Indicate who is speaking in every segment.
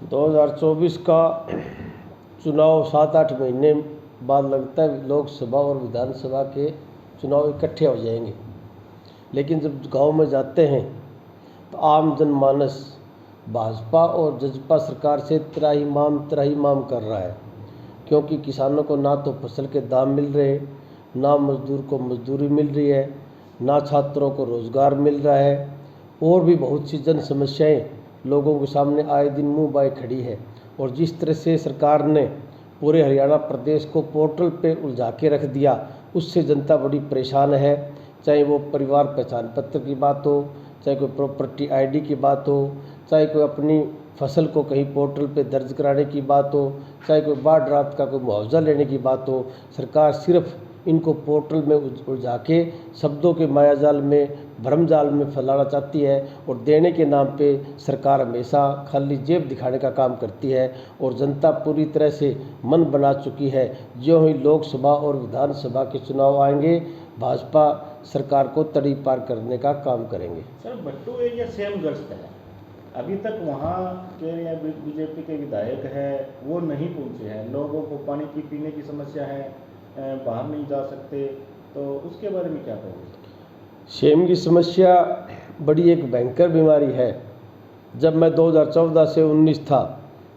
Speaker 1: 2024 का चुनाव 7-8 महीने बाद लगता है लोकसभा और विधानसभा के चुनाव इकट्ठे हो जाएंगे। लेकिन जब गांव में जाते हैं तो आम जनमानस भाजपा और जजपा सरकार से त्राहिमाम कर रहा है, क्योंकि किसानों को ना तो फसल के दाम मिल रहे, ना मजदूर को मजदूरी मिल रही है, ना छात्रों को रोज़गार मिल रहा है, और भी बहुत सी जन समस्याएं लोगों के सामने आए दिन मुंह बाए खड़ी है। और जिस तरह से सरकार ने पूरे हरियाणा प्रदेश को पोर्टल पे उलझा के रख दिया, उससे जनता बड़ी परेशान है। चाहे वो परिवार पहचान पत्र की बात हो, चाहे कोई प्रॉपर्टी आईडी की बात हो, चाहे कोई अपनी फसल को कहीं पोर्टल पे दर्ज कराने की बात हो, चाहे कोई बाढ़ राहत का कोई मुआवजा लेने की बात हो, सरकार सिर्फ इनको पोर्टल में उलझा के शब्दों के मायाजाल में, भ्रमजाल में फैलाना चाहती है। और देने के नाम पे सरकार हमेशा खाली जेब दिखाने का काम करती है। और जनता पूरी तरह से मन बना चुकी है, ज्यों ही लोकसभा और विधानसभा के चुनाव आएंगे, भाजपा सरकार को तड़ी पार करने का काम करेंगे।
Speaker 2: सर, भट्टू एरिया सेमग्रस्त है, अभी तक वहाँ के बीजेपी के विधायक हैं वो नहीं पहुँचे हैं। लोगों को पानी की पीने की समस्या है, बाहर नहीं जा सकते, तो उसके बारे में क्या कहोगे?
Speaker 1: सेम की समस्या बड़ी एक भयंकर बीमारी है। जब मैं 2014 से 19 था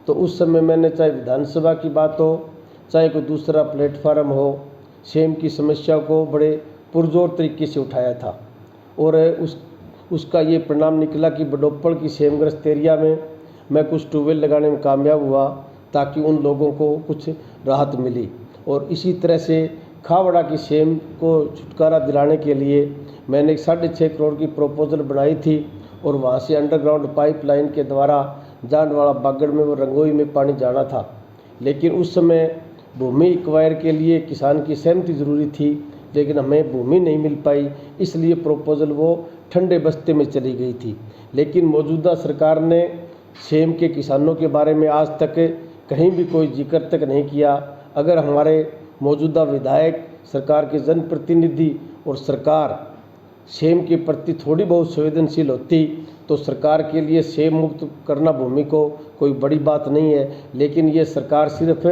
Speaker 1: तो उस समय मैंने चाहे विधानसभा की बात हो, चाहे कोई दूसरा प्लेटफार्म हो, सेम की समस्या को बड़े पुरजोर तरीके से उठाया था। और उसका ये परिणाम निकला कि बडोपड़ की सेमग्रस्त एरिया में मैं कुछ ट्यूबवेल लगाने में कामयाब हुआ, ताकि उन लोगों को कुछ राहत मिली। और इसी तरह से खावड़ा की सेम को छुटकारा दिलाने के लिए मैंने 6.5 करोड़ की प्रपोजल बनाई थी, और वहाँ से अंडरग्राउंड पाइपलाइन के द्वारा जांडवाड़ा बागड़ में वो रंगोई में पानी जाना था। लेकिन उस समय भूमि एक्वायर के लिए किसान की सहमति ज़रूरी थी, लेकिन हमें भूमि नहीं मिल पाई, इसलिए प्रपोजल वो ठंडे बस्ते में चली गई थी। लेकिन मौजूदा सरकार ने सेम के किसानों के बारे में आज तक कहीं भी कोई जिक्र तक नहीं किया। अगर हमारे मौजूदा विधायक, सरकार के जनप्रतिनिधि और सरकार सेम के प्रति थोड़ी बहुत संवेदनशील होती तो सरकार के लिए सेम मुक्त करना भूमि को कोई बड़ी बात नहीं है। लेकिन ये सरकार सिर्फ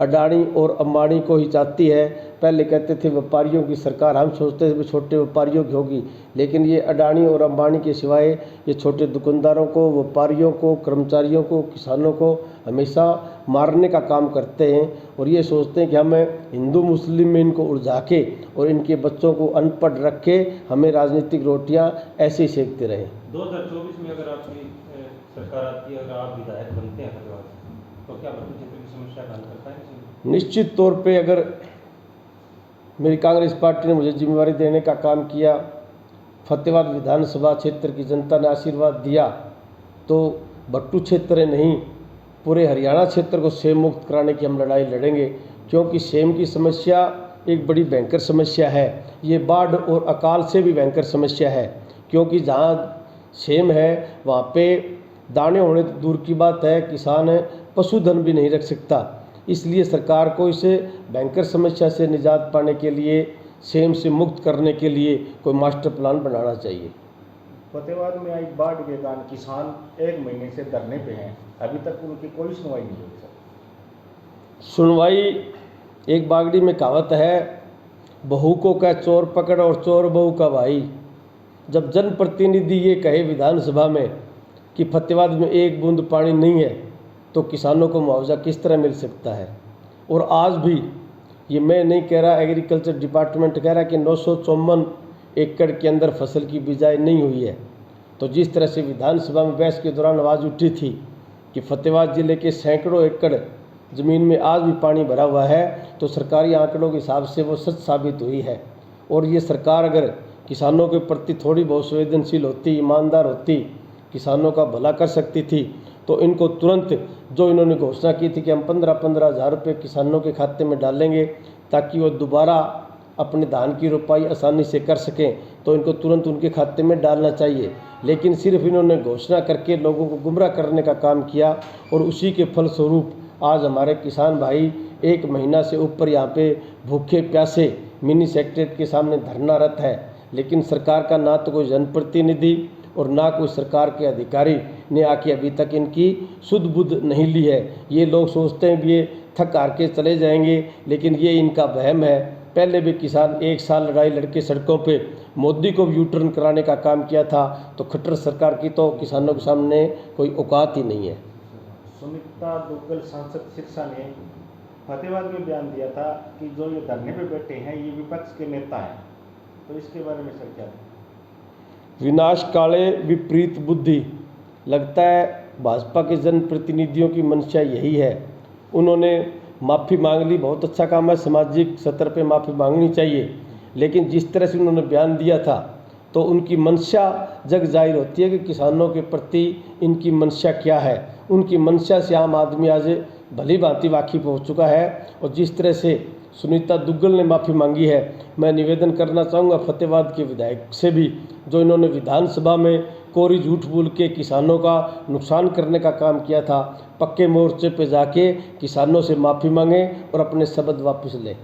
Speaker 1: अडानी और अंबानी को ही चाहती है। पहले कहते थे व्यापारियों की सरकार, हम सोचते थे छोटे व्यापारियों की होगी, लेकिन ये अडानी और अंबानी के सिवाय ये छोटे दुकानदारों को, व्यापारियों को, कर्मचारियों को, किसानों को हमेशा मारने का काम करते हैं। और ये सोचते हैं कि हम हिंदू मुस्लिम में इनको उलझा के और इनके बच्चों को अनपढ़ रख के हमें राजनीतिक रोटियां ऐसे ही सेकते रहें।
Speaker 3: 2024 में अगर आपकी सरकार आती है, अगर आप विधायक बनते हैं तो क्या भट्टू क्षेत्र की समस्या का हल करता है?
Speaker 1: निश्चित तौर पे अगर मेरी कांग्रेस पार्टी ने मुझे जिम्मेवारी देने का काम किया, फतेहाबाद विधानसभा क्षेत्र की जनता ने आशीर्वाद दिया, तो भट्टू क्षेत्र नहीं पूरे हरियाणा क्षेत्र को सेम मुक्त कराने की हम लड़ाई लड़ेंगे। क्योंकि सेम की समस्या एक बड़ी भयंकर समस्या है। ये बाढ़ और अकाल से भी भयंकर समस्या है, क्योंकि जहाँ सेम है वहाँ पे दाने होने तो दूर की बात है, किसान पशुधन भी नहीं रख सकता। इसलिए सरकार को इसे भयंकर समस्या से निजात पाने के लिए, सेम से मुक्त करने के लिए कोई मास्टर प्लान बनाना चाहिए।
Speaker 2: फतेहाबाद में आई बाढ़ के कारण किसान 1 महीने से धरने पे हैं, अभी तक उनकी कोई सुनवाई नहीं हुई। सर,
Speaker 1: सुनवाई, एक बागड़ी में कहावत है, बहू को कह चोर पकड़ और चोर बहू का भाई। जब जनप्रतिनिधि ये कहे विधानसभा में कि फतेहाबाद में एक बूंद पानी नहीं है, तो किसानों को मुआवजा किस तरह मिल सकता है? और आज भी ये मैं नहीं कह रहा, एग्रीकल्चर डिपार्टमेंट कह रहा है कि 954 एकड़ के अंदर फसल की बिजाई नहीं हुई है। तो जिस तरह से विधानसभा में बहस के दौरान आवाज़ उठी थी कि फतेहाबाद जिले के सैकड़ों एकड़ ज़मीन में आज भी पानी भरा हुआ है, तो सरकारी आंकड़ों के हिसाब से वो सच साबित हुई है। और ये सरकार अगर किसानों के प्रति थोड़ी बहुत संवेदनशील होती, ईमानदार होती, किसानों का भला कर सकती थी, तो इनको तुरंत जो इन्होंने घोषणा की थी कि हम 15-15 हज़ार रुपये किसानों के खाते में डालेंगे ताकि वो दोबारा अपने धान की रोपाई आसानी से कर सकें, तो इनको तुरंत उनके खाते में डालना चाहिए। लेकिन सिर्फ इन्होंने घोषणा करके लोगों को गुमराह करने का काम किया, और उसी के फलस्वरूप आज हमारे किसान भाई 1 महीना से ऊपर यहाँ पे भूखे प्यासे मिनी सेक्रेटरीट के सामने धरनारत है। लेकिन सरकार का ना तो कोई जनप्रतिनिधि और ना कोई सरकार के अधिकारी ने आके अभी तक इनकी सुध बुध नहीं ली है। ये लोग सोचते हैं कि ये थक हार के चले जाएंगे, लेकिन ये इनका वहम है। पहले भी किसान 1 साल लड़ाई लड़के सड़कों पे मोदी को यू टर्न कराने का काम किया था, तो खट्टर सरकार की तो किसानों के सामने कोई औकात ही नहीं है।
Speaker 2: सुनीता दुग्गल सांसद सिरसा ने फतेहाबाद में बयान दिया था कि जो ये धरने पे बैठे हैं ये विपक्ष के नेता हैं, तो इसके बारे में सर क्या?
Speaker 1: विनाश काले विपरीत बुद्धि। लगता है भाजपा के जनप्रतिनिधियों की मंशा यही है। उन्होंने माफ़ी मांग ली, बहुत अच्छा काम है, सामाजिक स्तर पे माफ़ी मांगनी चाहिए, लेकिन जिस तरह से उन्होंने बयान दिया था तो उनकी मंशा जग जाहिर होती है कि किसानों के प्रति इनकी मंशा क्या है। उनकी मंशा से आम आदमी आज भली भांति वाकिफ हो चुका है। और जिस तरह से सुनीता दुग्गल ने माफ़ी मांगी है, मैं निवेदन करना चाहूँगा फतेहाबाद के विधायक से भी, जो इन्होंने विधानसभा में कोरी झूठ बोल के किसानों का नुकसान करने का काम किया था, पक्के मोर्चे पे जाके किसानों से माफ़ी मांगें और अपने शब्द वापस लें।